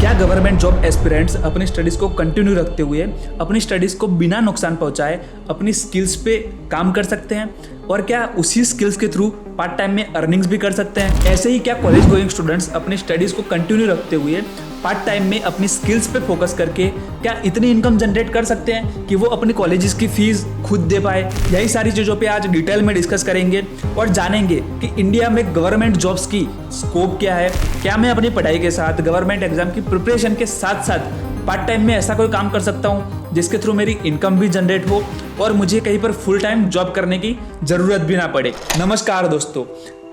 क्या government job aspirants अपनी studies को कंटिन्यू रखते हुए अपनी स्टडीज़ को बिना नुकसान पहुंचाए अपनी स्किल्स पे काम कर सकते हैं, और क्या उसी स्किल्स के थ्रू पार्ट टाइम में अर्निंग्स भी कर सकते हैं? ऐसे ही क्या कॉलेज गोइंग स्टूडेंट्स अपनी स्टडीज़ को कंटिन्यू रखते हुए पार्ट टाइम में अपनी स्किल्स पे फोकस करके क्या इतनी इनकम जनरेट कर सकते हैं कि वो अपनी कॉलेजेस की फीस खुद दे पाए? यही सारी चीज़ों पे आज डिटेल में डिस्कस करेंगे और जानेंगे कि इंडिया में गवर्नमेंट जॉब्स की स्कोप क्या है। क्या मैं अपनी पढ़ाई के साथ गवर्नमेंट एग्जाम की प्रिपरेशन के साथ साथ पार्ट टाइम में ऐसा कोई काम कर सकता हूँ जिसके थ्रू मेरी इनकम भी जनरेट हो और मुझे कहीं पर फुल टाइम जॉब करने की ज़रूरत भी ना पड़े। नमस्कार दोस्तों,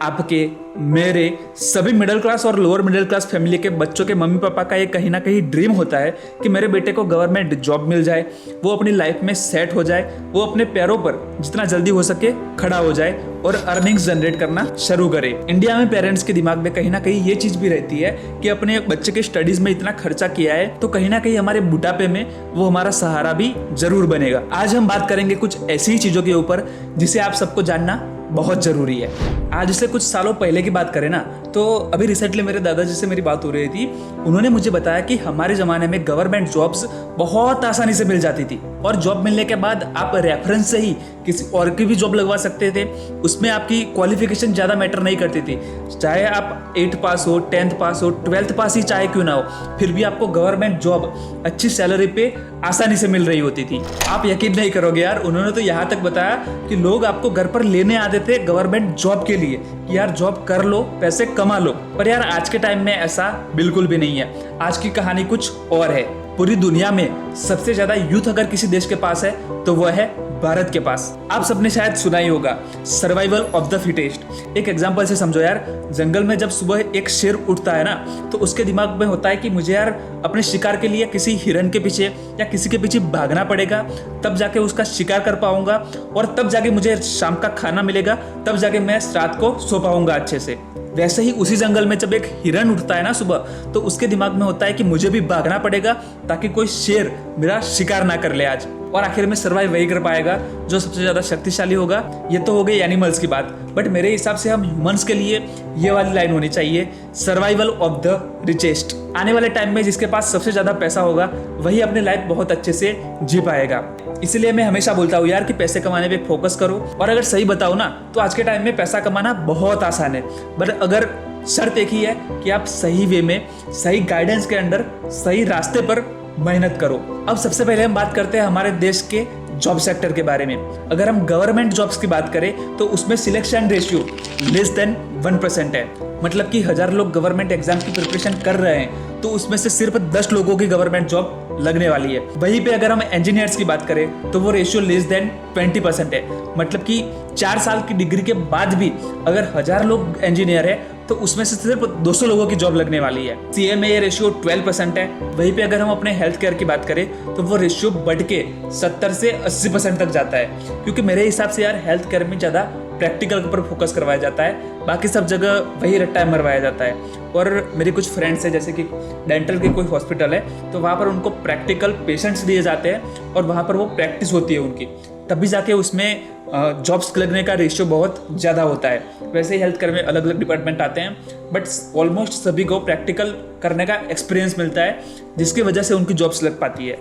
आपके मेरे सभी मिडिल क्लास और लोअर मिडिल क्लास फैमिली के बच्चों के मम्मी पापा का ये कहीं ना कहीं ड्रीम होता है कि मेरे बेटे को गवर्नमेंट जॉब मिल जाए, वो अपनी लाइफ में सेट हो जाए, वो अपने पैरों पर जितना जल्दी हो सके खड़ा हो जाए और अर्निंग्स जनरेट करना शुरू करे। इंडिया में पेरेंट्स के दिमाग में कहीं ना कहीं ये चीज़ भी रहती है कि अपने बच्चे के स्टडीज़ में इतना खर्चा किया है तो कहीं ना कहीं हमारे बुढ़ापे में वो हमारा सहारा भी जरूर बनेगा। आज हम बात करेंगे कुछ ऐसी ही चीज़ों के ऊपर जिसे आप सबको जानना बहुत ज़रूरी है। आज से कुछ सालों पहले की बात करें ना, तो अभी रिसेंटली मेरे दादाजी से मेरी बात हो रही थी। उन्होंने मुझे बताया कि हमारे ज़माने में गवर्नमेंट जॉब्स बहुत आसानी से मिल जाती थी और जॉब मिलने के बाद आप रेफरेंस से ही किसी और की भी जॉब लगवा सकते थे। उसमें आपकी क्वालिफिकेशन ज़्यादा मैटर नहीं करती थी, चाहे आप 8 पास हो, 10th पास हो, 12th पास ही चाहे क्यों ना हो, फिर भी आपको गवर्नमेंट जॉब अच्छी सैलरी पे आसानी से मिल रही होती थी। आप यकीन नहीं करोगे यार, उन्होंने तो यहाँ तक बताया कि लोग आपको घर पर लेने आते थे गवर्नमेंट जॉब के लिए कि यार जॉब कर लो, पैसे कमा लो। पर यार आज के टाइम में ऐसा बिल्कुल भी नहीं है। आज की कहानी कुछ और है। पूरी दुनिया में सबसे ज्यादा यूथ अगर किसी देश के पास है तो वह है भारत के पास। आप सबने शायद सुना ही होगा, सर्वाइवल ऑफ द फिटेस्ट। एक एग्जांपल से समझो यार, जंगल में जब सुबह एक शेर उठता है ना, तो उसके दिमाग में होता है कि मुझे यार अपने शिकार के लिए किसी हिरन के पीछे या किसी के पीछे भागना पड़ेगा, तब जाके उसका शिकार कर पाऊंगा और तब जाके मुझे शाम का खाना मिलेगा, तब जाके मैं रात को सो पाऊंगा अच्छे से। वैसे ही उसी जंगल में जब एक हिरन उठता है ना सुबह, तो उसके दिमाग में होता है कि मुझे भी भागना पड़ेगा ताकि कोई शेर मेरा शिकार ना कर ले आज। और आखिर में सर्वाइव वही कर पाएगा जो सबसे ज्यादा शक्तिशाली होगा। ये तो हो गई एनिमल्स की बात, बट मेरे हिसाब से हम ह्यूमंस के लिए ये वाली लाइन होनी चाहिए, सर्वाइवल ऑफ द रिचेस्ट। आने वाले टाइम में जिसके पास सबसे ज्यादा पैसा होगा वही अपनी लाइफ बहुत अच्छे से जी पाएगा। इसलिए मैं हमेशा बोलता हूँ यार कि पैसे कमाने पे फोकस करो। और अगर सही बताओ ना, तो आज के टाइम में पैसा कमाना बहुत आसान है, बट अगर शर्त एक ही है कि आप सही वे में, सही गाइडेंस के अंडर, सही रास्ते पर मेहनत करो। अब सबसे पहले हम बात करते हैं हमारे देश के जॉब सेक्टर के बारे में। अगर हम गवर्नमेंट जॉब्स की बात करें तो उसमें सिलेक्शन रेशियो लेस देन 1% है। मतलब कि 1000 लोग गवर्नमेंट एग्जाम की प्रिपरेशन कर रहे हैं तो उसमें से सिर्फ 10 लोगों की गवर्नमेंट जॉब लगने वाली है। वहीं पे अगर हम इंजीनियर्स की बात करें तो वो रेशियो लेस देन 20% है। मतलब कि 4 साल की डिग्री के बाद भी अगर 1000 लोग इंजीनियर है तो उसमें से सिर्फ 200 लोगों की जॉब लगने वाली है। सीए में ये रेशियो 12% है। वहीं पे अगर हम अपने हेल्थ केयर की बात करें तो वो रेशियो बढ़ के 70 से 80% तक जाता है, क्योंकि मेरे हिसाब से यार हेल्थ केयर में ज़्यादा प्रैक्टिकल पर फोकस करवाया जाता है, बाकी सब जगह वही रट्टा मरवाया जाता है। और मेरे कुछ फ्रेंड्स हैं, जैसे कि डेंटल की कोई हॉस्पिटल है तो वहाँ पर उनको प्रैक्टिकल पेशेंट्स दिए जाते हैं और वहाँ पर वो प्रैक्टिस होती है उनकी, तभी जाके उसमें जॉब्स लगने का रेशियो बहुत ज़्यादा होता है। वैसे ही हेल्थ केयर में अलग अलग डिपार्टमेंट आते हैं, बट ऑलमोस्ट सभी को प्रैक्टिकल करने का एक्सपीरियंस मिलता है, जिसकी वजह से उनकी जॉब्स लग पाती है।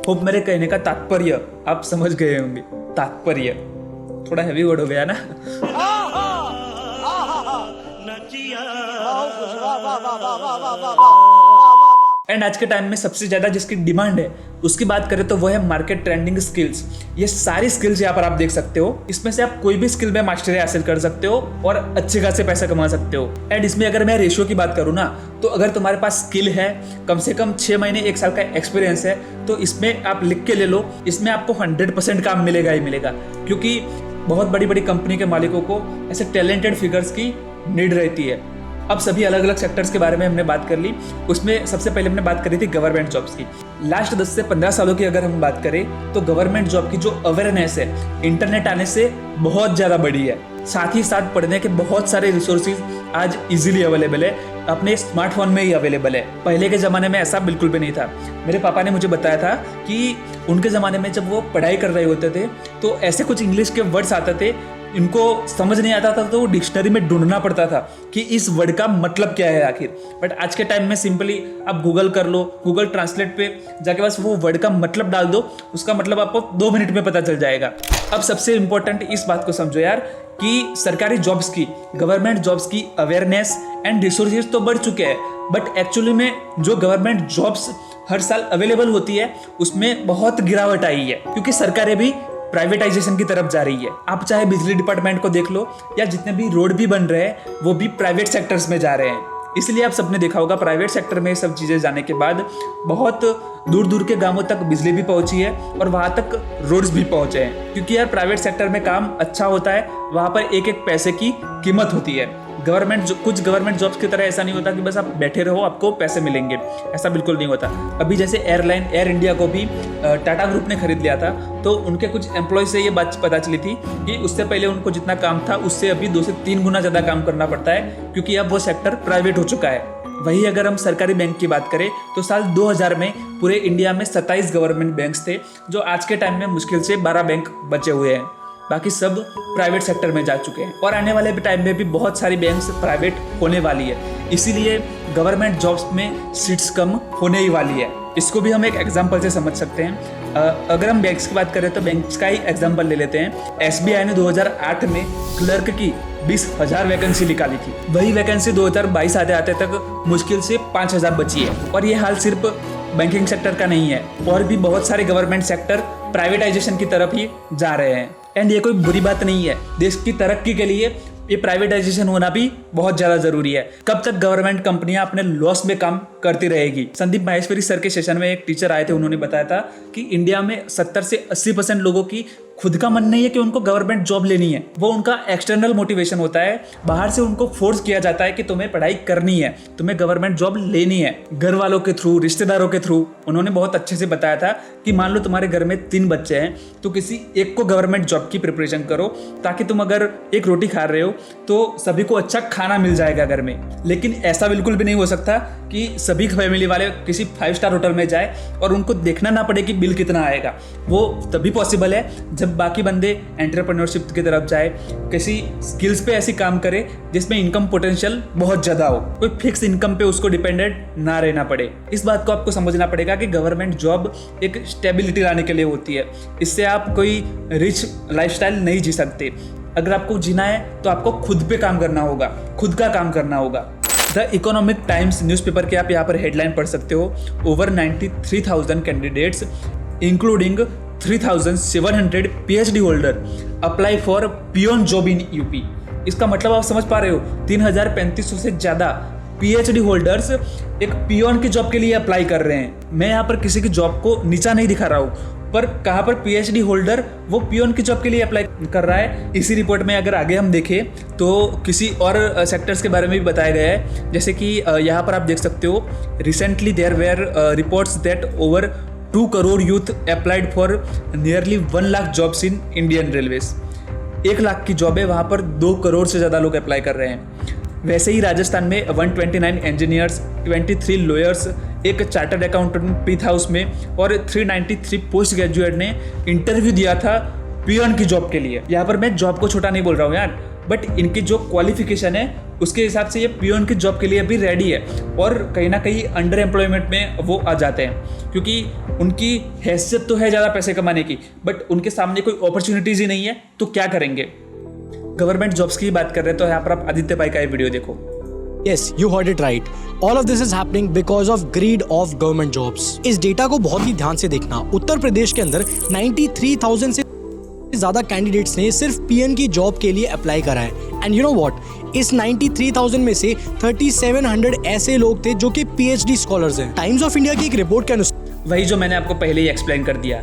होप मेरे कहने का तात्पर्य आप समझ गए होंगे। तात्पर्य थोड़ा हैवी वर्ड हो गया ना। एंड आज के टाइम में सबसे ज्यादा जिसकी डिमांड है उसकी बात करें तो वो है मार्केट ट्रेंडिंग स्किल्स। ये सारी स्किल्स यहाँ पर आप देख सकते हो। इसमें से आप कोई भी स्किल में मास्टरी हासिल कर सकते हो और अच्छे खासे पैसा कमा सकते हो। एंड इसमें अगर मैं रेशियो की बात करूँ ना, तो अगर तुम्हारे पास स्किल है, कम से कम 6 महीने 1 साल का एक्सपीरियंस है, तो इसमें आप लिख के ले लो, इसमें आपको 100% काम मिलेगा ही मिलेगा। क्योंकि बहुत बड़ी बड़ी कंपनी के मालिकों को ऐसे टैलेंटेड फिगर्स की नीड रहती है। अब सभी अलग अलग सेक्टर्स के बारे में हमने बात कर ली। उसमें सबसे पहले हमने बात करी थी गवर्नमेंट जॉब्स की। लास्ट 10 से 15 सालों की अगर हम बात करें तो गवर्नमेंट जॉब की जो अवेयरनेस है इंटरनेट आने से बहुत ज़्यादा बढ़ी है। साथ ही साथ पढ़ने के बहुत सारे रिसोर्सेज आज इजीली अवेलेबल है, अपने स्मार्टफोन में ही अवेलेबल है। पहले के ज़माने में ऐसा बिल्कुल भी नहीं था। मेरे पापा ने मुझे बताया था कि उनके ज़माने में जब वो पढ़ाई कर रहे होते थे तो ऐसे कुछ इंग्लिश के वर्ड्स आते थे इनको समझ नहीं आता था तो वो डिक्शनरी में ढूंढना पड़ता था कि इस वर्ड का मतलब क्या है आखिर। बट आज के टाइम में सिंपली आप गूगल कर लो, गूगल ट्रांसलेट पे जाके बस वो वर्ड का मतलब डाल दो, उसका मतलब आपको 2 मिनट में पता चल जाएगा। अब सबसे इंपॉर्टेंट इस बात को समझो यार कि सरकारी जॉब्स की, गवर्नमेंट जॉब्स की अवेयरनेस एंड रिसोर्सेज तो बढ़ चुके हैं, बट एक्चुअली में जो गवर्नमेंट जॉब्स हर साल अवेलेबल होती है उसमें बहुत गिरावट आई है, क्योंकि सरकारें भी प्राइवेटाइजेशन की तरफ जा रही है। आप चाहे बिजली डिपार्टमेंट को देख लो या जितने भी रोड भी बन रहे हैं वो भी प्राइवेट सेक्टर्स में जा रहे हैं। इसलिए आप सबने देखा होगा प्राइवेट सेक्टर में ये सब चीज़ें जाने के बाद बहुत दूर दूर के गांवों तक बिजली भी पहुंची है और वहां तक रोड्स भी पहुंचे हैं, क्योंकि यार प्राइवेट सेक्टर में काम अच्छा होता है, वहां पर एक एक पैसे की कीमत होती है। कुछ गवर्नमेंट जॉब्स की तरह ऐसा नहीं होता कि बस आप बैठे रहो आपको पैसे मिलेंगे, ऐसा बिल्कुल नहीं होता। अभी जैसे एयरलाइन एयर इंडिया को भी टाटा ग्रुप ने खरीद लिया था, तो उनके कुछ एम्प्लॉय से ये बात पता चली थी कि उससे पहले उनको जितना काम था उससे अभी 2 से 3 गुना ज़्यादा काम करना पड़ता है, क्योंकि अब वो सेक्टर प्राइवेट हो चुका है। वही अगर हम सरकारी बैंक की बात करें तो साल 2000 में पूरे इंडिया में 27 गवर्नमेंट बैंक्स थे, जो आज के टाइम में मुश्किल से 12 बैंक बचे हुए हैं, बाकी सब प्राइवेट सेक्टर में जा चुके हैं। और आने वाले टाइम में भी बहुत सारी बैंक्स प्राइवेट होने वाली है, इसीलिए गवर्नमेंट जॉब्स में सीट्स कम होने ही वाली है। इसको भी हम एक एग्जांपल से समझ सकते हैं। अगर हम बैंक्स की बात करें तो बैंक्स का ही एग्जांपल ले लेते हैं। SBI ने 2008 में क्लर्क की 20,000 वैकेंसी निकाली थी, वही वैकेंसी 2022 आते आते तक मुश्किल से 5,000 बची है। और ये हाल सिर्फ बैंकिंग सेक्टर का नहीं है, और भी बहुत सारे गवर्नमेंट सेक्टर प्राइवेटाइजेशन की तरफ ही जा रहे हैं। एंड ये कोई बुरी बात नहीं है, देश की तरक्की के लिए ये प्राइवेटाइजेशन होना भी बहुत ज़्यादा जरूरी है। कब तक गवर्नमेंट कंपनियां अपने लॉस में काम करती रहेगी? संदीप माहेश्वरी सर के सेशन में एक टीचर आए थे, उन्होंने बताया था कि इंडिया में 70 से 80% लोगों की खुद का मन नहीं है कि उनको गवर्नमेंट जॉब लेनी है, वो उनका एक्सटर्नल मोटिवेशन होता है, बाहर से उनको फोर्स किया जाता है कि तुम्हें पढ़ाई करनी है, तुम्हें गवर्नमेंट जॉब लेनी है, घर वालों के थ्रू, रिश्तेदारों के थ्रू। उन्होंने बहुत अच्छे से बताया था कि मान लो तुम्हारे घर में 3 बच्चे हैं, तो किसी एक को गवर्नमेंट जॉब की प्रिपरेशन करो, ताकि तुम अगर एक रोटी खा रहे हो तो सभी को अच्छा खाना मिल जाएगा घर में। लेकिन ऐसा बिल्कुल भी नहीं हो सकता कि सभी फैमिली वाले किसी 5 स्टार होटल में जाए और उनको देखना ना पड़े कि बिल कितना आएगा। वो तभी पॉसिबल है जब बाकी बंदे एंटरप्रेन्योरशिप की तरफ जाए, किसी स्किल्स पे ऐसी काम करे जिसमें इनकम पोटेंशियल बहुत ज़्यादा हो, कोई फिक्स इनकम पे उसको डिपेंडेंट ना रहना पड़े। इस बात को आपको समझना पड़ेगा कि गवर्नमेंट जॉब एक स्टेबिलिटी लाने के लिए होती है, इससे आप कोई रिच लाइफस्टाइल नहीं जी सकते। अगर आपको जीना है तो आपको खुद पे काम करना होगा, खुद का काम करना होगा। द इकोनॉमिक टाइम्स न्यूज़पेपर के आप यहाँ पर हेडलाइन पढ़ सकते हो, over 93,000 candidates including 3,700 PhD holder apply for peon job in UP. इसका मतलब आप समझ पा रहे हो, 3,3500 से ज़्यादा PhD होल्डर्स एक पियोन की जॉब के लिए अप्लाई कर रहे हैं। मैं यहाँ पर किसी की जॉब को नीचा नहीं दिखा रहा हूँ, पर कहाँ पर PhD होल्डर वो पियोन की जॉब के लिए अप्लाई कर रहा है। इसी रिपोर्ट में अगर आगे हम देखें तो किसी और सेक्टर्स के बारे में भी बताया गया है, जैसे कि यहाँ पर आप देख सकते हो, recently there were reports that over 2 crore youth applied for nearly 1 lakh jobs in Indian railways. 1 lakh की जॉब है, वहाँ पर 2 करोड़ से ज़्यादा लोग अप्लाई कर रहे हैं। वैसे ही राजस्थान में 129 इंजीनियर्स, 23 लॉयर्स, एक चार्टर्ड अकाउंटेंट पीथ हाउस में और 393 पोस्ट ग्रेजुएट ने इंटरव्यू दिया था पियोन की जॉब के लिए। यहाँ पर मैं जॉब को छोटा नहीं बोल रहा हूँ यार, बट इनकी जो क्वालिफिकेशन है उसके हिसाब से ये पियोन की जॉब के लिए भी रेडी है, और कहीं ना कहीं अंडर एम्प्लॉयमेंट में वो आ जाते हैं, क्योंकि उनकी हैसियत तो है ज़्यादा पैसे कमाने की, बट उनके सामने कोई अपॉर्चुनिटीज़ ही नहीं है, तो क्या करेंगे। गवर्नमेंट जॉब्स की बात कर रहे हैं तो यहाँ पर आप आदित्य पाई का ये वीडियो देखो। Yes, you heard it right. All of this is happening because of greed of government jobs. इस डेटा को बहुत ही ध्यान से देखना। उत्तर प्रदेश के अंदर 93,000 से ज्यादा कैंडिडेट्स ने सिर्फ पीएन की जॉब के लिए अप्लाई करा है। एंड यू नो व्हाट, इस 93,000 में से 3,700 ऐसे लोग थे जो कि PhD स्कॉलर्स हैं। टाइम्स ऑफ इंडिया की एक रिपोर्ट के अनुसार, वही जो मैंने आपको पहले ही एक्सप्लेन कर दिया,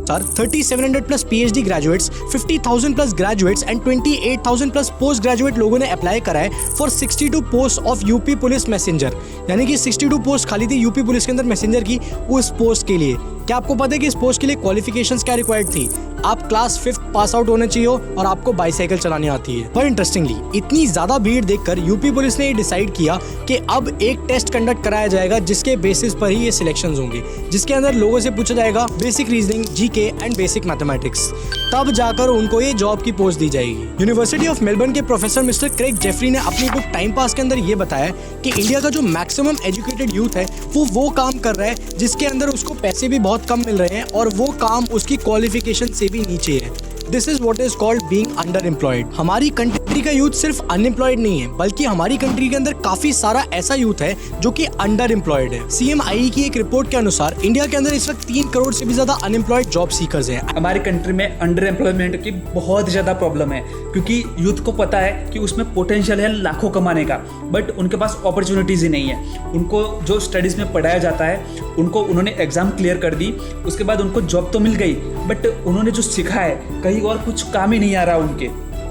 3,700 plus PhD graduates, 50,000 plus graduates and 28,000 plus post graduate लोगों ने अप्लाई करा है for 62 post of UP police messenger. यानी कि 62 पोस्ट खाली थी यूपी पुलिस के अंदर मैसेंजर की, उस पोस्ट के लिए। क्या आपको पता है कि इस पोस्ट के लिए क्वालिफिकेशंस क्या रिक्वायर्ड थी? आप क्लास 5th पास आउट होने चाहिए हो और आपको बाईसाइकिल चलानी आती है। पर इंटरेस्टिंगली इतनी ज्यादा भीड़ देखकर यूपी पुलिस ने ये डिसाइड किया कि अब एक टेस्ट कंडक्ट कराया जाएगा जिसके बेसिस पर ही ये सिलेक्शंस होंगे, जिसके अंदर लोगों से पूछा जाएगा basic reasoning, GK and basic mathematics. तब जाकर उनको ये जॉब की पोस्ट दी जाएगी। यूनिवर्सिटी ऑफ मेलबर्न के प्रोफेसर मिस्टर क्रेग जेफरी ने अपनी बुक टाइम पास के अंदर ये बताया कि इंडिया का जो मैक्सिमम एजुकेटेड यूथ है वो काम कर रहा है जिसके अंदर उसको पैसे भी बहुत कम मिल रहे हैं और वो काम उसकी क्वालिफिकेशन से भी नीचे है। This is what is called being under employed. हमारी कंट्री का यूथ सिर्फ अनएम्प्लॉयड नहीं है, बल्कि हमारी कंट्री के अंदर काफी सारा ऐसा यूथ है जो कि अंडर एम्प्लॉयड है। CMIE की एक रिपोर्ट के अनुसार इंडिया के अंदर इस वक्त 3 करोड़ से भी ज्यादा अनएम्प्लॉयड जॉब सीकर्स हैं। हमारी कंट्री में अंडर एम्प्लॉयमेंट की बहुत ज़्यादा प्रॉब्लम है, क्योंकि यूथ को पता है कि उसमें पोटेंशियल है लाखों कमाने का, बट उनके पास अपॉर्चुनिटीज़ ही नहीं है। उनको जो स्टडीज़ में पढ़ाया जाता है उन्होंने एग्ज़ाम क्लियर कर दी, उसके बाद उनको जॉब तो मिल गई, बट उन्होंने जो सीखा है कहीं और कुछ काम ही नहीं आ रहा उनके,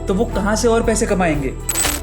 तो वो कहाँ से और पैसे कमाएंगे।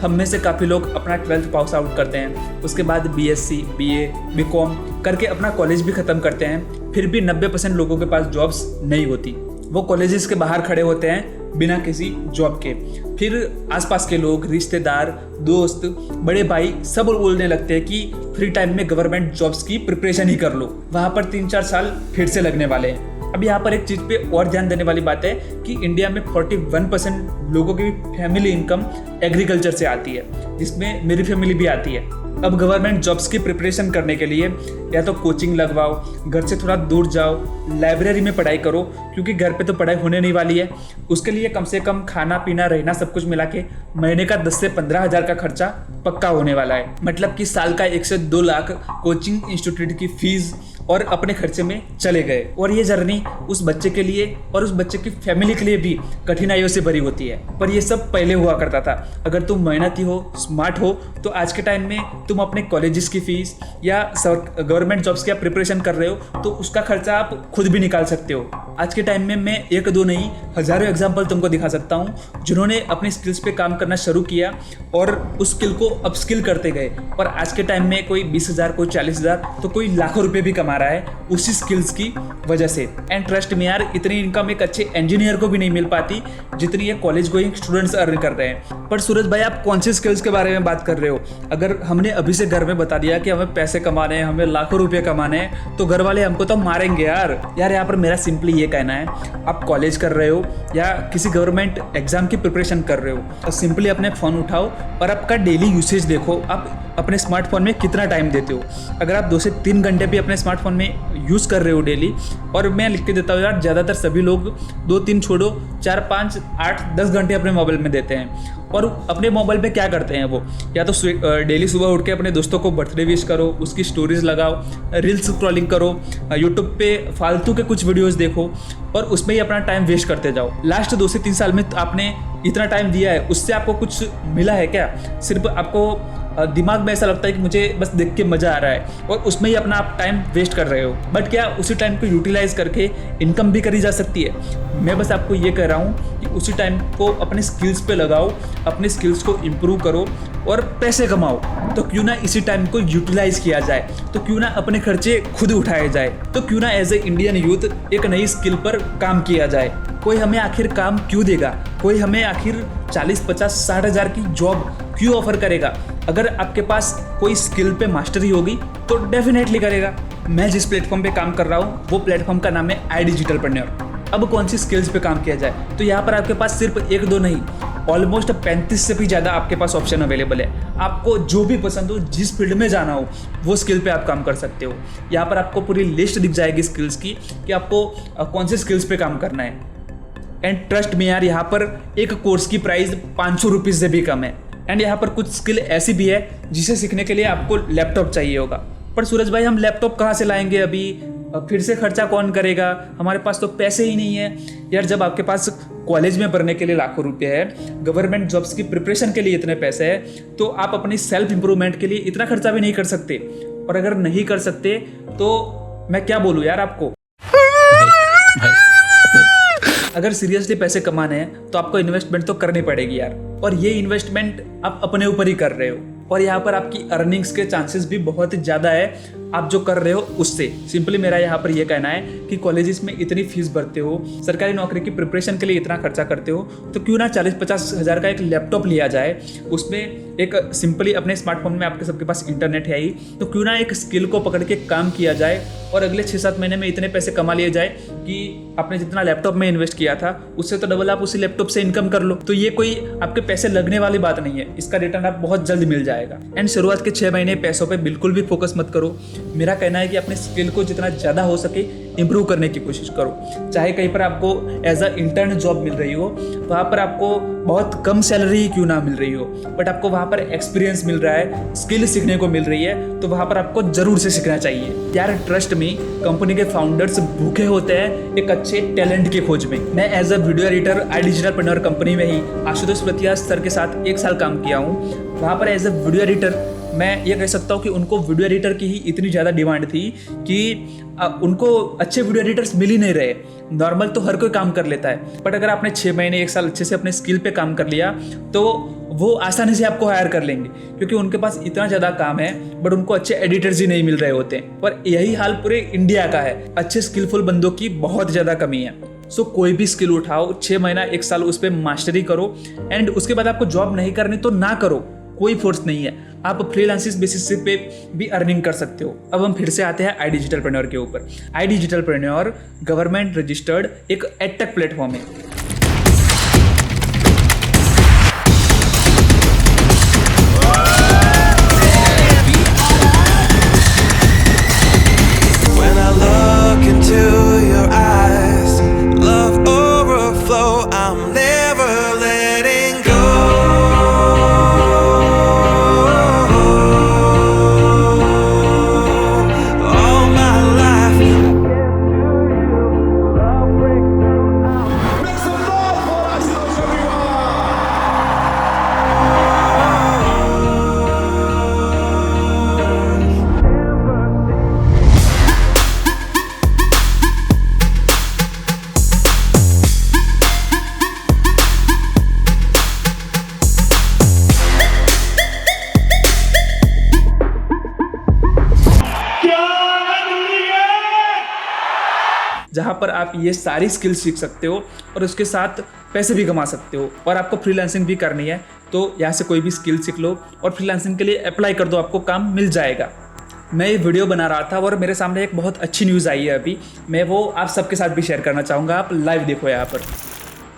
हम में से काफ़ी लोग अपना 12th पास आउट करते हैं, उसके बाद BSc, BA, BCom करके अपना कॉलेज भी ख़त्म करते हैं, फिर भी 90% लोगों के पास जॉब्स नहीं होती। वो कॉलेजेस के बाहर खड़े होते हैं बिना किसी जॉब के। फिर आसपास के लोग, रिश्तेदार, दोस्त, बड़े भाई सब बोलने लगते हैं कि फ्री टाइम में गवर्नमेंट जॉब्स की प्रिपरेशन ही कर लो, वहाँ पर 3-4 साल फिर से लगने वाले हैं। अब यहाँ पर एक चीज़ पे और ध्यान देने वाली बात है कि इंडिया में 41% लोगों की फैमिली इनकम एग्रीकल्चर से आती है, जिसमें मेरी फैमिली भी आती है। अब गवर्नमेंट जॉब्स की प्रिपरेशन करने के लिए या तो कोचिंग लगवाओ, घर से थोड़ा दूर जाओ, लाइब्रेरी में पढ़ाई करो, क्योंकि घर पे तो पढ़ाई होने नहीं वाली है। उसके लिए कम से कम खाना पीना रहना सब कुछ मिला के महीने का 10 से 15 हज़ार का खर्चा पक्का होने वाला है। मतलब कि साल का 1 से 2 लाख कोचिंग इंस्टीट्यूट की फीस और अपने खर्चे में चले गए। और ये जर्नी उस बच्चे के लिए और उस बच्चे की फैमिली के लिए भी कठिनाइयों से भरी होती है। पर ये सब पहले हुआ करता था। अगर तुम मेहनती हो, स्मार्ट हो, तो आज के टाइम में तुम अपने कॉलेजेस की फीस या गवर्नमेंट जॉब्स की प्रिपरेशन कर रहे हो तो उसका खर्चा आप खुद भी निकाल सकते हो। आज के टाइम में मैं 1-2 नहीं, हज़ारों एग्जाम्पल तुमको दिखा सकता हूँ जिन्होंने अपनी स्किल्स पे काम करना शुरू किया और उस स्किल को अपस्किल करते गए, और आज के टाइम में कोई 20,000, कोई 40,000, तो कोई लाखों रुपए भी कमा रहा है उसी स्किल्स की वजह से। एंड ट्रस्ट में यार, इतनी इनकम एक अच्छे इंजीनियर को भी नहीं मिल पाती जितनी ये कॉलेज गोइंग स्टूडेंट्स अर्न कर रहे हैं। पर सूरज भाई, आप कौन सी स्किल्स के बारे में बात कर रहे हो? अगर हमने अभी से घर में बता दिया कि हमें पैसे कमाने हैं, हमें लाखों रुपए कमाने हैं, तो घर वाले हमको तो मारेंगे यार। यहाँ पर मेरा सिंपली ये कहना है, आप कॉलेज कर रहे हो या किसी गवर्नमेंट एग्जाम की प्रिपरेशन कर रहे हो, तो सिंपली अपने फ़ोन उठाओ और आपका डेली यूसेज देखो, आप अपने स्मार्टफोन में कितना टाइम देते हो। अगर आप 2 से 3 घंटे भी अपने स्मार्टफोन में यूज़ कर रहे हो डेली, और मैं लिख के देता हूँ यार, ज़्यादातर सभी लोग 2-3 छोड़ो 4, 5, 8, 10 घंटे अपने मोबाइल में देते हैं। और अपने मोबाइल पे क्या करते हैं वो, या तो डेली सुबह उठ के अपने दोस्तों को बर्थडे विश करो, उसकी स्टोरीज लगाओ, रील्स स्क्रॉलिंग करो, यूट्यूब पे फालतू के कुछ वीडियोस देखो और उसमें ही अपना टाइम वेस्ट करते जाओ। लास्ट 2 से 3 साल में आपने इतना टाइम दिया है, उससे आपको कुछ मिला है क्या? सिर्फ आपको दिमाग में ऐसा लगता है कि मुझे बस देख के मज़ा आ रहा है, और उसमें ही अपना आप टाइम वेस्ट कर रहे हो। बट क्या उसी टाइम को यूटिलाइज करके इनकम भी करी जा सकती है? मैं बस आपको ये कह रहा हूँ कि उसी टाइम को अपने स्किल्स पे लगाओ, अपने स्किल्स को इम्प्रूव करो और पैसे कमाओ। तो क्यों ना इसी टाइम को यूटिलाइज किया जाए, तो क्यों ना अपने खर्चे खुद उठाए जाए, तो क्यों ना एज ए इंडियन यूथ एक नई स्किल पर काम किया जाए। कोई हमें आखिर काम क्यों देगा? कोई हमें आखिर 40, 50, 60 हज़ार की जॉब क्यों ऑफर करेगा? अगर आपके पास कोई स्किल पे मास्टरी होगी तो डेफिनेटली करेगा। मैं जिस प्लेटफॉर्म पे काम कर रहा हूँ वो प्लेटफॉर्म का नाम है iDigitalPreneur। अब कौन सी स्किल्स पे काम किया जाए, तो यहाँ पर आपके पास सिर्फ 1-2 नहीं, ऑलमोस्ट 35 से भी ज़्यादा आपके पास ऑप्शन अवेलेबल है। आपको जो भी पसंद हो, जिस फील्ड में जाना हो, वो स्किल पे आप काम कर सकते हो। यहाँ पर आपको पूरी लिस्ट दिख जाएगी स्किल्स की कि आपको कौन से स्किल्स पे काम करना है। एंड ट्रस्ट में यार, यहाँ पर एक कोर्स की प्राइस 500 रुपीज़ से भी कम है। एंड यहाँ पर कुछ स्किल ऐसी भी है जिसे सीखने के लिए आपको लैपटॉप चाहिए होगा। पर सूरज भाई, हम लैपटॉप कहाँ से लाएंगे अभी? फिर से खर्चा कौन करेगा? हमारे पास तो पैसे ही नहीं है। यार, जब आपके पास कॉलेज में भरने के लिए लाखों रुपए है, गवर्नमेंट जॉब्स की प्रिपरेशन के लिए इतने पैसे है, तो आप अपनी सेल्फ इंप्रूवमेंट के लिए इतना खर्चा भी नहीं कर सकते। और अगर नहीं कर सकते तो मैं क्या बोलूँ यार आपको। अगर सीरियसली पैसे कमाने हैं तो आपको इन्वेस्टमेंट तो करनी पड़ेगी यार, और ये इन्वेस्टमेंट आप अपने ऊपर ही कर रहे हो। और यहाँ पर आपकी अर्निंग्स के चांसेस भी बहुत ज़्यादा है आप जो कर रहे हो उससे। सिंपली मेरा यहाँ पर ये कहना है कि कॉलेजेस में इतनी फीस भरते हो, सरकारी नौकरी की प्रिपरेशन के लिए इतना खर्चा करते हो, तो क्यों ना 40-50 हज़ार का एक लैपटॉप लिया जाए। उसमें एक सिंपली अपने स्मार्टफोन में आपके सबके पास इंटरनेट है ही, तो क्यों ना एक स्किल को पकड़ के काम किया जाए और अगले 6-7 महीने में इतने पैसे कमा लिए जाए कि आपने जितना लैपटॉप में इन्वेस्ट किया था उससे तो डबल आप उसी लैपटॉप से इनकम कर लो। तो ये कोई आपके पैसे लगने वाली बात नहीं है, इसका रिटर्न आप बहुत जल्द मिल जाएगा। एंड शुरुआत के 6 महीने पैसों पे बिल्कुल भी फोकस मत करो। मेरा कहना है कि अपने स्किल को जितना ज़्यादा हो सके इम्प्रूव करने की कोशिश करो। चाहे कहीं पर आपको एज अ इंटर्न जॉब मिल रही हो, वहाँ पर आपको बहुत कम सैलरी क्यों ना मिल रही हो, बट आपको वहाँ पर एक्सपीरियंस मिल रहा है, स्किल सीखने को मिल रही है, तो वहाँ पर आपको ज़रूर से सीखना चाहिए। यार ट्रस्ट मी, कंपनी के फाउंडर्स भूखे होते हैं एक अच्छे टैलेंट की खोज में। मैं as a video editor iDigitalpreneur company में ही आशुतोष प्रतिया सर के साथ 1 साल काम किया हूँ। वहाँ पर एज अ वीडियो एडिटर मैं ये कह सकता हूँ कि उनको वीडियो एडिटर की ही इतनी ज़्यादा डिमांड थी कि उनको अच्छे वीडियो एडिटर्स मिल ही नहीं रहे। नॉर्मल तो हर कोई काम कर लेता है, बट अगर आपने 6 महीने 1 साल अच्छे से अपने स्किल पे काम कर लिया तो वो आसानी से आपको हायर कर लेंगे, क्योंकि उनके पास इतना ज़्यादा काम है बट उनको अच्छे एडिटर्स ही नहीं मिल रहे होते हैं। और यही हाल पूरे इंडिया का है, अच्छे स्किलफुल बंदों की बहुत ज़्यादा कमी है। सो कोई भी स्किल उठाओ, 6 महीना 1 साल उस पर मास्टरी करो, एंड उसके बाद आपको जॉब नहीं करनी तो ना करो, कोई फोर्स नहीं है। आप फ्रीलांसिंग बेसिस पे भी अर्निंग कर सकते हो। अब हम फिर से आते हैं iDigitalpreneur के ऊपर। iDigitalpreneur गवर्नमेंट रजिस्टर्ड एक एडटेक प्लेटफॉर्म है। When I look into your eyes, love overflow, I'm never letting go. All my life, love breaks through. Make some noise for Ashutosh, everyone! जहाँ पर आप ये सारी स्किल सीख सकते हो और उसके साथ पैसे भी कमा सकते हो। और आपको फ्रीलांसिंग भी करनी है तो यहाँ से कोई भी स्किल सीख लो और फ्रीलांसिंग के लिए अप्लाई कर दो, आपको काम मिल जाएगा। मैं ये वीडियो बना रहा था और मेरे सामने एक बहुत अच्छी न्यूज़ आई है अभी, मैं वो आप सबके साथ भी शेयर करना चाहूँगा। आप लाइव देखो यहाँ पर।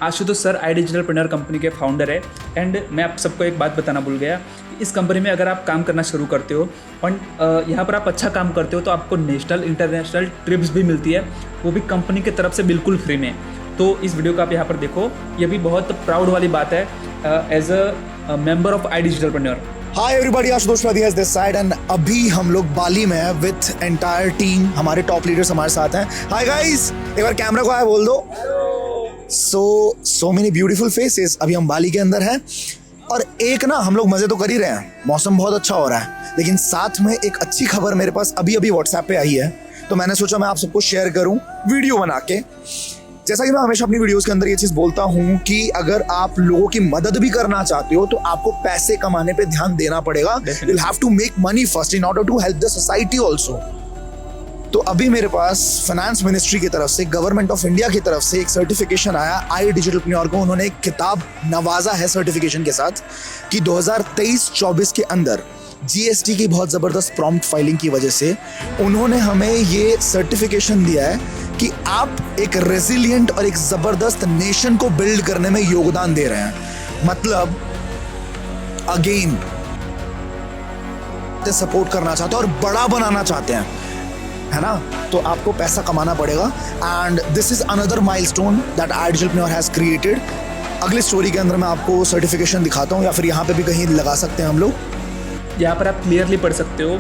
आशुतोष सर iDigitalpreneur कंपनी के फाउंडर है। एंड मैं आप सबको एक बात बताना भूल गया, इस कंपनी में अगर आप काम करना शुरू करते हो और यहाँ पर आप अच्छा काम करते हो तो आपको नेशनल इंटरनेशनल ट्रिप्स भी मिलती है, वो भी कंपनी की तरफ से बिल्कुल फ्री में। तो इस वीडियो को आप यहाँ पर देखो, ये भी बहुत प्राउड वाली बात है as a member of iDigitalpreneur। Hi everybody, Ashutosh Pratihast is this side and अभी हम लोग बाली में हैं विथ एंटायर टीम। हमारे टॉप लीडर्स हमारे साथ हैं। हाय गाइस, एक बार कैमरा को हाय बोल दो। So many beautiful faces. अभी हम बाली के अंदर हैं और एक ना हम लोग मजे तो कर ही रहे हैं, मौसम बहुत अच्छा हो रहा है, लेकिन साथ में एक अच्छी खबर मेरे पास अभी व्हाट्सएप पे आई है, तो मैंने सोचा मैं आप सबको शेयर करूं वीडियो बना के। जैसा कि मैं हमेशा अपनी वीडियोस के अंदर ये चीज बोलता हूं कि अगर आप लोगों की मदद भी करना चाहते हो तो आपको पैसे कमाने पे ध्यान देना पड़ेगा। You'll have to make money first in order to help the society also। तो अभी मेरे पास फाइनेंस मिनिस्ट्री की तरफ से, गवर्नमेंट ऑफ इंडिया की तरफ से एक सर्टिफिकेशन आया iDigitalpreneur को। उन्होंने एक खिताब नवाजा है सर्टिफिकेशन के साथ कि 2023-24 के अंदर जीएसटी की बहुत ज़बरदस्त प्रॉम्प्ट फाइलिंग की वजह से उन्होंने हमें ये सर्टिफिकेशन दिया है कि आप एक रेजिलिएंट और एक ज़बरदस्त नेशन को बिल्ड करने में योगदान दे रहे हैं। मतलब अगेन सपोर्ट करना चाहते हैं और बड़ा बनाना चाहते हैं, है ना, तो आपको पैसा कमाना पड़ेगा। And this is another milestone that iDigitalpreneur has created. अगली स्टोरी के अंदर मैं आपको सर्टिफिकेशन दिखाता हूँ, या फिर यहाँ पे भी कहीं लगा सकते हैं हम लोग। यहाँ पर आप क्लियरली पढ़ सकते हो,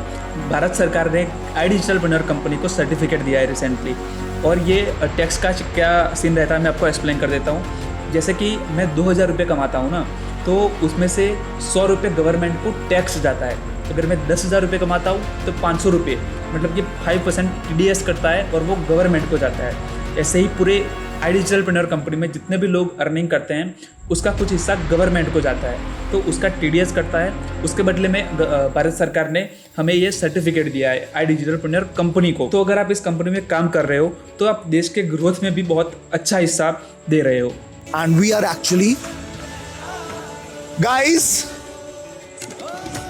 भारत सरकार ने iDigitalpreneur कंपनी को सर्टिफिकेट दिया है रिसेंटली। और ये टैक्स का क्या सीन रहता है मैं आपको एक्सप्लेन कर देता हूँ। जैसे कि मैं 2000 रुपये कमाता हूँ ना, तो उसमें से 100 रुपये गवर्नमेंट को टैक्स जाता है। अगर मैं 10,000 रुपये कमाता हूँ तो 500 रुपये, मतलब कि 5% TDS कटता है और वो गवर्नमेंट को जाता है। ऐसे ही पूरे आई डिजिटलप्रेन्योर कंपनी में जितने भी लोग अर्निंग करते हैं उसका कुछ हिस्सा गवर्नमेंट को जाता है, तो उसका TDS कटता है। उसके बदले में भारत सरकार ने हमें ये सर्टिफिकेट दिया है आई डिजिटलप्रेन्योर कंपनी को। तो अगर आप इस कंपनी में काम कर रहे हो तो आप देश के ग्रोथ में भी बहुत अच्छा हिस्सा दे रहे हो। And we are actually, guys,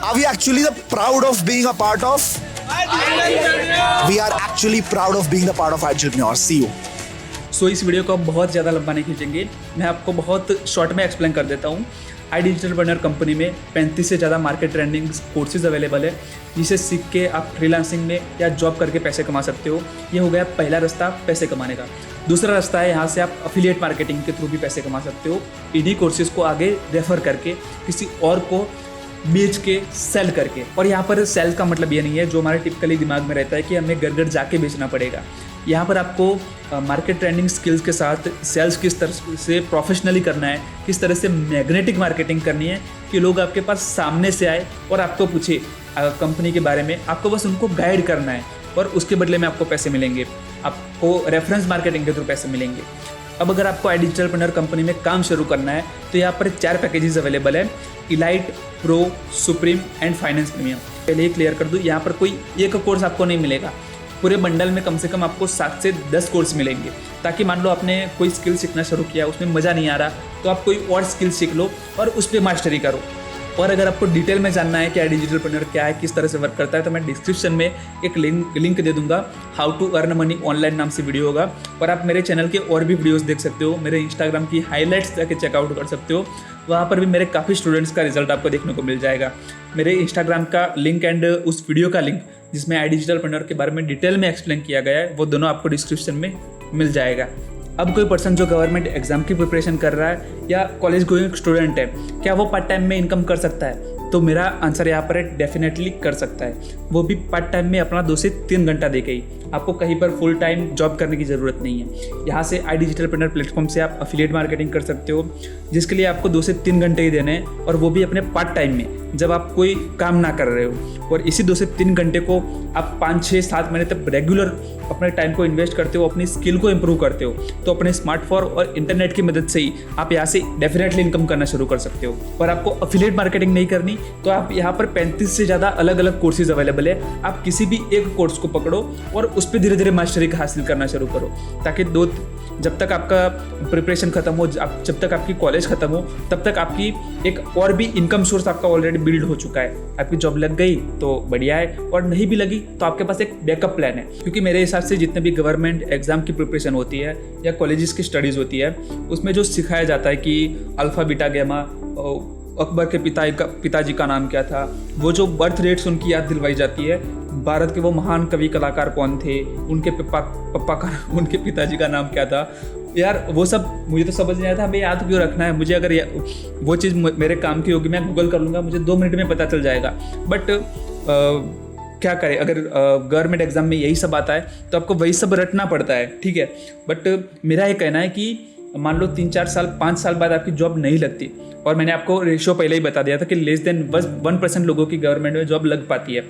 are we actually the proud of being a part of? We are actually proud of being the part of Entrepreneur. See you. सो इस वीडियो को बहुत ज़्यादा लंबा नहीं खींचेंगे, मैं आपको बहुत शॉर्ट में एक्सप्लेन कर देता हूँ। आई डिजिटलप्रेन्योर कंपनी में 35 से ज़्यादा मार्केट ट्रेंडिंग कोर्सेज अवेलेबल है, जिसे सीख के आप फ्रीलांसिंग में या जॉब करके पैसे कमा सकते हो। ये हो गया पहला रास्ता पैसे कमाने का। दूसरा रास्ता है यहाँ से आप अफिलिएट मार्केटिंग के थ्रू भी पैसे कमा सकते हो, इन्हीं कोर्सेज को आगे रेफर करके किसी और को बेच के सेल करके। और यहाँ पर सेल का मतलब ये नहीं है जो हमारे टिपिकली दिमाग में रहता है कि हमें घर घर जाके बेचना पड़ेगा। यहाँ पर आपको मार्केट ट्रेंडिंग स्किल्स के साथ सेल्स किस तरह से प्रोफेशनली करना है, किस तरह से मैग्नेटिक मार्केटिंग करनी है कि लोग आपके पास सामने से आए और आपको पूछे कंपनी के बारे में। आपको बस उनको गाइड करना है और उसके बदले में आपको पैसे मिलेंगे, आपको रेफरेंस मार्केटिंग के थ्रू पैसे मिलेंगे। अब अगर आपको आई डिजिटलप्रेन्योर कंपनी में काम शुरू करना है तो यहाँ पर 4 पैकेजेस अवेलेबल है, elite, pro, supreme and finance premium. पहले ही क्लियर कर दूँ, यहाँ पर कोई एक कोर्स आपको नहीं मिलेगा, पूरे बंडल में कम से कम आपको 7 से 10 कोर्स मिलेंगे, ताकि मान लो आपने कोई स्किल सीखना शुरू किया, उसमें मज़ा नहीं आ रहा तो आप कोई और स्किल सीख लो और उस पर मास्टरी करो। और अगर आपको डिटेल में जानना है कि आई डिजिटलप्रेन्योर क्या है, किस तरह से वर्क करता है, तो मैं डिस्क्रिप्शन में एक लिंक दे दूंगा, how to earn money online नाम से वीडियो होगा। और आप मेरे चैनल के और भी वीडियोस देख सकते हो, मेरे इंस्टाग्राम की हाईलाइट्स जाके चेकआउट कर सकते हो, वहाँ पर भी मेरे काफ़ी स्टूडेंट्स का रिजल्ट आपको देखने को मिल जाएगा। मेरे इंस्टाग्राम का लिंक एंड उस वीडियो का लिंक जिसमें आई डिजिटलप्रेन्योर के बारे में डिटेल में एक्सप्लेन किया गया है, वो दोनों आपको डिस्क्रिप्शन में मिल जाएगा। अब कोई पर्सन जो गवर्नमेंट एग्जाम की प्रिपरेशन कर रहा है या कॉलेज गोइंग स्टूडेंट है, क्या वो पार्ट टाइम में इनकम कर सकता है? तो मेरा आंसर यहाँ पर है डेफिनेटली कर सकता है, वो भी पार्ट टाइम में अपना 2 से 3 घंटा दे के ही। आपको कहीं पर फुल टाइम जॉब करने की ज़रूरत नहीं है। यहाँ से आई डिजिटलप्रेन्योर प्लेटफॉर्म से आप अफिलिएट मार्केटिंग कर सकते हो, जिसके लिए आपको 2 से 3 घंटे ही देने हैं, और वो भी अपने पार्ट टाइम में जब आप कोई काम ना कर रहे हो। और इसी 2 से 3 घंटे को आप 5, 6, 7 महीने तक रेगुलर अपने टाइम को इन्वेस्ट करते हो, अपनी स्किल को इम्प्रूव करते हो, तो अपने स्मार्टफोन और इंटरनेट की मदद से ही आप यहाँ से डेफिनेटली इनकम करना शुरू कर सकते हो। और आपको अफिलिएट मार्केटिंग नहीं करनी तो आप यहाँ पर 35 से ज़्यादा अलग अलग कोर्सेज अवेलेबल है। आप किसी भी एक कोर्स को पकड़ो और उस पर धीरे धीरे मास्टरी हासिल करना शुरू करो, ताकि जब तक आपका प्रिपरेशन खत्म हो, जब तक आपकी कॉलेज खत्म हो, तब तक आपकी एक और भी इनकम सोर्स आपका ऑलरेडी बिल्ड हो चुका है। आपकी जॉब लग गई तो बढ़िया है, और नहीं भी लगी तो आपके पास एक बैकअप प्लान है। क्योंकि मेरे हिसाब से जितने भी गवर्नमेंट एग्जाम की प्रिपरेशन होती है या कॉलेजेस की स्टडीज़ होती है, उसमें जो सिखाया जाता है कि अल्फा बीटा गैमा, अकबर के पिताजी का नाम क्या था, वो जो बर्थ रेट्स उनकी याद दिलवाई जाती है, भारत के वो महान कवि कलाकार कौन थे, उनके पिताजी का नाम क्या था, यार वो सब मुझे तो समझ नहीं आया था, हमें याद क्यों रखना है। मुझे अगर वो चीज़ मेरे काम की होगी, मैं गूगल कर लूँगा, मुझे 2 मिनट में पता चल जाएगा। बट क्या करें, अगर गवर्नमेंट एग्जाम में यही सब आता है तो आपको वही सब रटना पड़ता है, ठीक है। बट मेरा ये कहना है कि मान लो 3, 4 साल, 5 साल बाद आपकी जॉब नहीं लगती, और मैंने आपको रेशियो पहले ही बता दिया था कि लेस देन 1% लोगों की गवर्नमेंट में जॉब लग पाती है।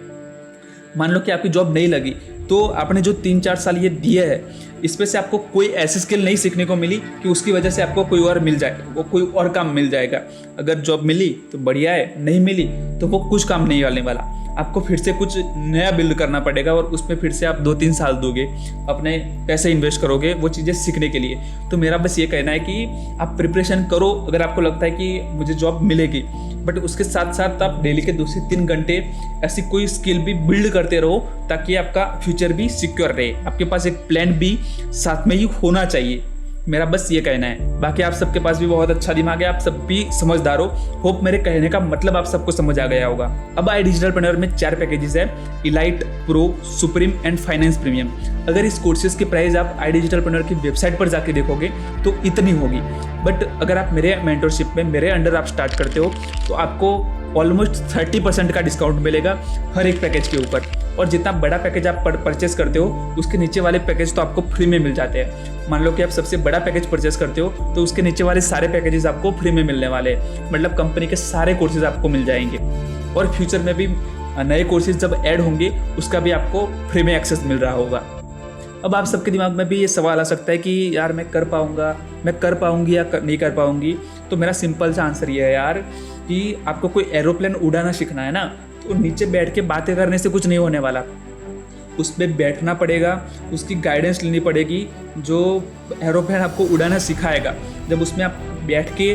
मान लो कि आपकी जॉब नहीं लगी, तो आपने जो 3-4 साल ये दिए है, इसमें से आपको कोई ऐसी स्किल नहीं सीखने को मिली कि उसकी वजह से आपको कोई और मिल जाए, वो कोई और काम मिल जाएगा। अगर जॉब मिली तो बढ़िया है, नहीं मिली तो वो कुछ काम नहीं आने वाला। आपको फिर से कुछ नया बिल्ड करना पड़ेगा, और उसमें फिर से आप 2-3 साल दोगे, अपने पैसे इन्वेस्ट करोगे वो चीज़ें सीखने के लिए। तो मेरा बस ये कहना है कि आप प्रिपरेशन करो अगर आपको लगता है कि मुझे जॉब मिलेगी, बट उसके साथ साथ आप डेली के 2 से 3 घंटे ऐसी कोई स्किल भी बिल्ड करते रहो, ताकि आपका फ्यूचर भी सिक्योर रहे। आपके पास एक प्लान भी साथ में ही होना चाहिए, मेरा बस ये कहना है। बाकी आप सबके पास भी बहुत अच्छा दिमाग है, आप सब भी समझदार हो। होप मेरे कहने का मतलब आप सबको समझ आ गया होगा। अब आई डिजिटलप्रेन्योर में 4 पैकेजेस है, elite, pro, supreme and finance premium. अगर इस कोर्सेज की प्राइस आप आई डिजिटलप्रेन्योर की वेबसाइट पर जाके देखोगे तो इतनी होगी, बट अगर आप मेरे मेंटरशिप में मेरे अंडर आप स्टार्ट करते हो तो आपको ऑलमोस्ट 30% का डिस्काउंट मिलेगा हर एक पैकेज के ऊपर। और जितना बड़ा पैकेज आप परचेस करते हो उसके नीचे वाले पैकेज तो आपको फ्री में मिल जाते हैं। मान लो कि आप सबसे बड़ा पैकेज परचेस करते हो तो उसके नीचे वाले सारे पैकेजेस आपको फ्री में मिलने वाले हैं, मतलब कंपनी के सारे कोर्सेज आपको मिल जाएंगे। और फ्यूचर में भी नए कोर्सेज जब ऐड होंगे उसका भी आपको फ्री में एक्सेस मिल रहा होगा। अब आप सबके दिमाग में भी ये सवाल आ सकता है कि यार मैं कर पाऊँगी या नहीं कर पाऊँगी। तो मेरा सिंपल सा आंसर ये है यार कि आपको कोई एरोप्लेन उड़ाना सीखना है ना, तो नीचे बैठ के बातें करने से कुछ नहीं होने वाला। उस पर बैठना पड़ेगा, उसकी गाइडेंस लेनी पड़ेगी, जो एरोप्लेन आपको उड़ाना सिखाएगा। जब उसमें आप बैठ के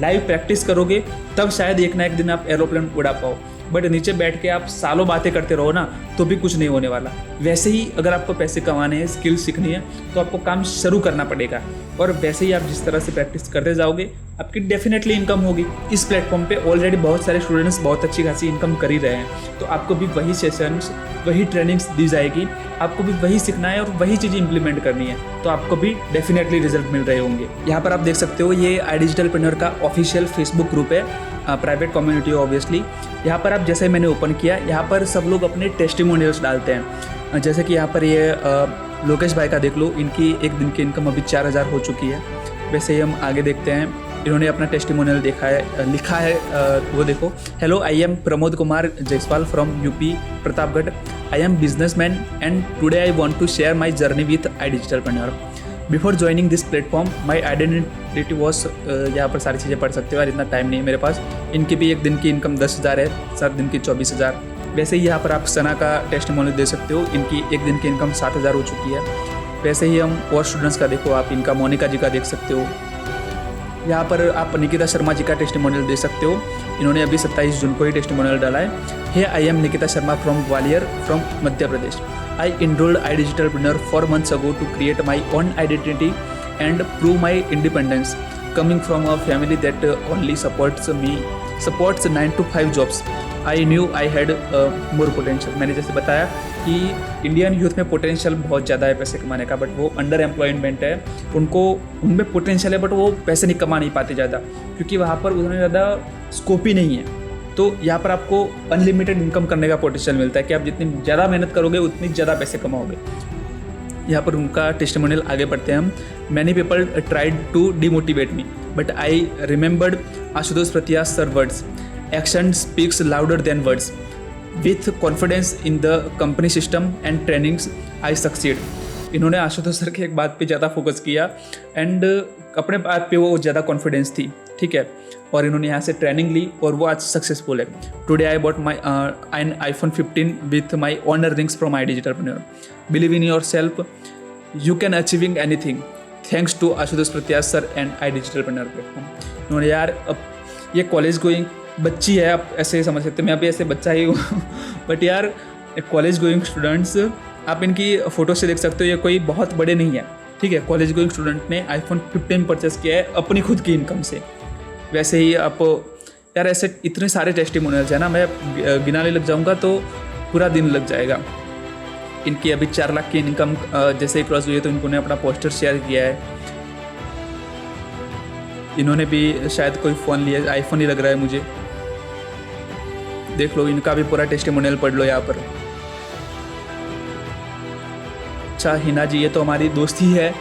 लाइव प्रैक्टिस करोगे तब शायद एक ना एक दिन आप एरोप्लेन उड़ा पाओ। बट नीचे बैठ के आप सालों बातें करते रहो ना, तो भी कुछ नहीं होने वाला। वैसे ही अगर आपको पैसे कमाने हैं, स्किल सीखनी है, तो आपको काम शुरू करना पड़ेगा। और वैसे ही आप जिस तरह से प्रैक्टिस करते जाओगे आपकी डेफिनेटली इनकम होगी। इस प्लेटफॉर्म पे ऑलरेडी बहुत सारे स्टूडेंट्स बहुत अच्छी खासी इनकम कर ही रहे हैं। तो आपको भी वही सेशंस, वही ट्रेनिंग्स दी जाएगी, आपको भी वही सीखना है और वही चीज़ इंप्लीमेंट करनी है, तो आपको भी डेफिनेटली रिजल्ट मिल रहे होंगे। यहाँ पर आप देख सकते हो ये iDigitalpreneur का ऑफिशियल फेसबुक ग्रुप है, प्राइवेट कम्युनिटी ऑब्वियसली। यहाँ पर आप जैसे मैंने ओपन किया, यहाँ पर सब लोग अपने टेस्टिमोनियल्स डालते हैं। जैसे कि यहाँ पर ये लोकेश भाई का देख लो, इनकी एक दिन की इनकम अभी 4000 हो चुकी है। वैसे ही हम आगे देखते हैं, इन्होंने अपना टेस्टिमोनियल लिखा है, वो देखो। Hello, I am Pramod Kumar Jaiswal from UP Pratapgarh. I am businessman and today I want to share my journey with iDigitalpreneur। Before joining this platform my identity was, यहाँ पर सारी चीज़ें पढ़ सकते हो यार, इतना टाइम नहीं है मेरे पास। इनकी भी एक दिन की इनकम 10,000 है, 7 दिन की 24,000। वैसे ही यहाँ पर आप सना का टेस्टिमोनियल दे सकते हो, इनकी एक दिन की इनकम 7,000 हो चुकी है। वैसे ही हम और स्टूडेंट्स का देखो आप, इनका मोनिका जी का देख सकते हो। यहाँ पर आप निकिता शर्मा जी का टेस्टिमोनियल दे सकते हो, इन्होंने अभी 27 जून को ही टेस्टिमोनियल डाला है। Hey, I am Nikita Sharma from Gwalior from Madhya Pradesh. I enrolled iDigitalpreneur 4 months ago to create my own identity and prove my independence. Coming from a family that only supports 9 to 5 jobs, I knew I had more potential. मैंने जैसे बताया कि Indian youth में potential बहुत ज़्यादा है पैसे कमाने का, बट वो अंडर एम्प्लॉयमेंट है। उनमें पोटेंशियल है बट वो पैसे नहीं कमा नहीं पाते ज़्यादा, क्योंकि वहाँ पर उन्हें ज़्यादा स्कोप ही नहीं है। तो यहाँ पर आपको अनलिमिटेड इनकम करने का पोटेंशियल मिलता है कि आप जितनी ज़्यादा मेहनत करोगे उतनी ज़्यादा पैसे कमाओगे। यहाँ पर उनका टेस्टिमोनियल आगे बढ़ते हैं हम। Many people tried to demotivate me but I remembered Ashutosh Pratihast sir words, action speaks louder than words, with confidence in the company system and trainings I succeed. इन्होंने आशुतोष सर की एक बात पे ज़्यादा फोकस किया एंड अपने बात पे वो ज़्यादा कॉन्फिडेंस थी, ठीक है। और इन्होंने यहाँ से ट्रेनिंग ली और वो आज सक्सेसफुल है। Today I bought my an iPhone 15 with my own earnings from iDigitalpreneur। Believe in yourself, you can achieving anything thanks to Ashutosh Pratihast sir and iDigitalpreneur platform. इन्होंने यार, अब ये कॉलेज गोइंग बच्ची है, आप ऐसे समझ सकते हो, मैं अभी ऐसे बच्चा ही हूँ बट यार कॉलेज गोइंग स्टूडेंट्स, आप इनकी फ़ोटो से देख सकते हो, ये कोई बहुत बड़े नहीं है, ठीक है। कॉलेज गोइंग स्टूडेंट ने iPhone 15 परचेस किया है अपनी खुद की इनकम से। वैसे ही आप यार ऐसे इतने सारे टेस्टिमोनियल्स हैं ना, मैं गिनाने लग जाऊंगा तो पूरा दिन लग जाएगा। इनकी अभी 4 लाख की इनकम जैसे ही क्रॉस हुई है तो इन्होंने अपना पोस्टर शेयर किया है। इन्होंने भी शायद कोई फ़ोन लिया, iPhone ही लग रहा है मुझे। देख लो, इनका भी पूरा टेस्टिमोनियल पढ़ लो यहाँ पर। अच्छा, हिना जी, ये तो हमारी दोस्त ही है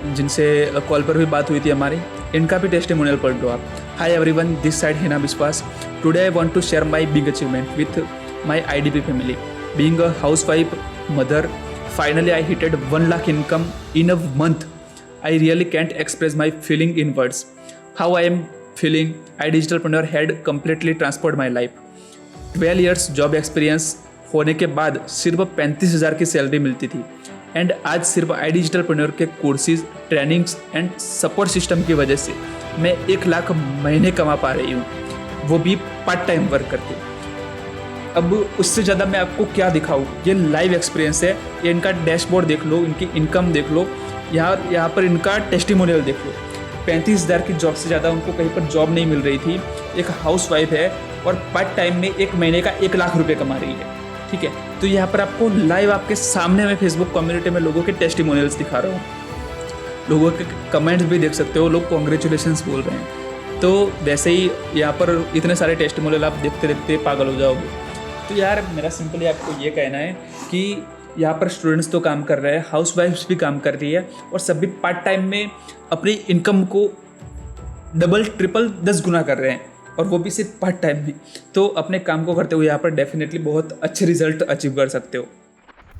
जिनसे कॉल पर भी बात हुई थी हमारी, इनका भी टेस्टिमोनियल पढ़ लो आप। Hi everyone, this side Hina Biswas. Today I want to share my big achievement with my IDP family. Being a housewife mother, finally I hitted 1 lakh income in a month. I really can't express my feeling in words. How I am feeling, iDigitalpreneur had completely transformed my life. 12 years job experience होने के बाद सिर्फ 35,000 की salary मिलती थी and आज सिर्फ iDigitalpreneur के courses, trainings and support system की वजह से मैं 1 लाख महीने कमा पा रही हूँ, वो भी पार्ट टाइम वर्क करके। अब उससे ज़्यादा मैं आपको क्या दिखाऊँ, ये लाइव एक्सपीरियंस है। ये इनका डैशबोर्ड देख लो, इनकी इनकम देख लो, यहाँ पर इनका टेस्टिमोनियल देख लो। 35,000 की जॉब से ज़्यादा उनको कहीं पर जॉब नहीं मिल रही थी। एक हाउसवाइफ है और पार्ट टाइम में 1 महीने का 1 लाख रुपये कमा रही है, ठीक है। तो यहाँ पर आपको लाइव आपके सामने मैं फेसबुक कम्युनिटी में लोगों के टेस्टिमोनियल्स दिखा रहा हूँ, लोगों के कमेंट्स भी देख सकते हो, लोग कॉन्ग्रेचुलेशंस बोल रहे हैं। तो वैसे ही यहाँ पर इतने सारे टेस्टिमोनियल आप देखते देखते पागल हो जाओगे। तो यार मेरा सिंपली आपको ये कहना है कि यहाँ पर स्टूडेंट्स तो काम कर रहे हैं, हाउसवाइफ्स भी काम कर रही है और सभी पार्ट टाइम में अपनी इनकम को डबल ट्रिपल 10 गुना कर रहे हैं, और वो भी सिर्फ पार्ट टाइम में। तो अपने काम को करते हुए यहाँ पर डेफिनेटली बहुत अच्छे रिजल्ट अचीव कर सकते हो।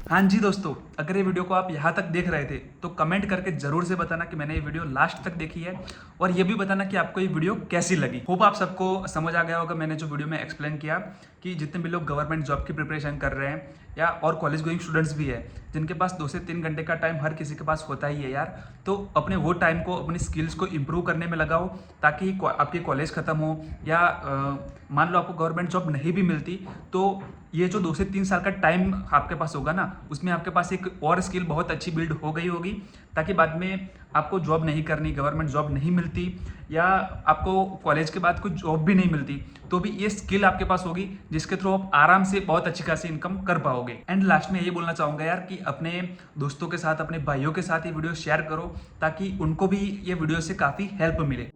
हाँ जी दोस्तों, अगर ये वीडियो को आप यहाँ तक देख रहे थे तो कमेंट करके जरूर से बताना कि मैंने ये वीडियो लास्ट तक देखी है, और ये भी बताना कि आपको ये वीडियो कैसी लगी। होप आप सबको समझ आ गया होगा मैंने जो वीडियो में एक्सप्लेन किया कि जितने भी लोग गवर्नमेंट जॉब की प्रिपरेशन कर रहे हैं या और कॉलेज गोइंग स्टूडेंट्स भी है जिनके पास 2 से 3 घंटे का टाइम हर किसी के पास होता ही है यार, तो अपने वो टाइम को अपनी स्किल्स को इम्प्रूव करने में लगाओ ताकि आपकी कॉलेज खत्म हो या मान लो आपको गवर्नमेंट जॉब नहीं भी मिलती तो ये जो 2 से 3 साल का टाइम आपके पास होगा ना, उसमें आपके पास एक और स्किल बहुत अच्छी बिल्ड हो गई होगी ताकि बाद में आपको जॉब नहीं करनी, गवर्नमेंट जॉब नहीं मिलती या आपको कॉलेज के बाद कोई जॉब भी नहीं मिलती तो भी ये स्किल आपके पास होगी जिसके थ्रू आप आराम से बहुत अच्छी खासी इनकम कर पाओगे। एंड लास्ट में ये बोलना चाहूँगा यार कि अपने दोस्तों के साथ, अपने भाइयों के साथ ये वीडियो शेयर करो ताकि उनको भी ये वीडियो से काफ़ी हेल्प मिले।